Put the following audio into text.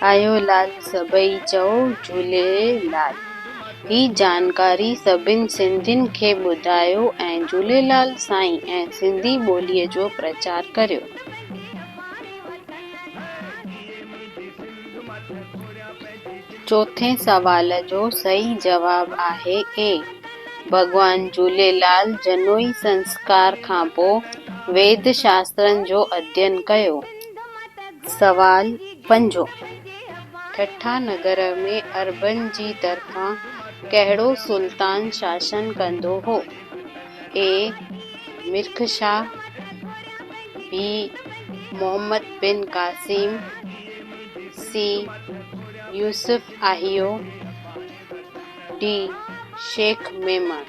आयो लाल सभई चओ झूलेलाल। ही जानकारी सभिनी सिंधियुनि खे ॿुधायो ऐं झूलेलाल साईं ऐं सिंधी ॿोलीअ जो प्रचार करियो। चौथे सवाल जो सही जवाब आहे ए। भॻवान झूलेलाल जनोई संस्कार खां पोइ वेद शास्त्रनि जो अध्ययन कयो। सवाल 5 ठठा नगर में अरबन जी तरफ़ां कहिड़ो सुल्तान शासन कंदो हो? ए मिर्ख शाह, बी मोहम्मद बिन कासिम, सी यूसुफ आहियो, डी शेख मेमन।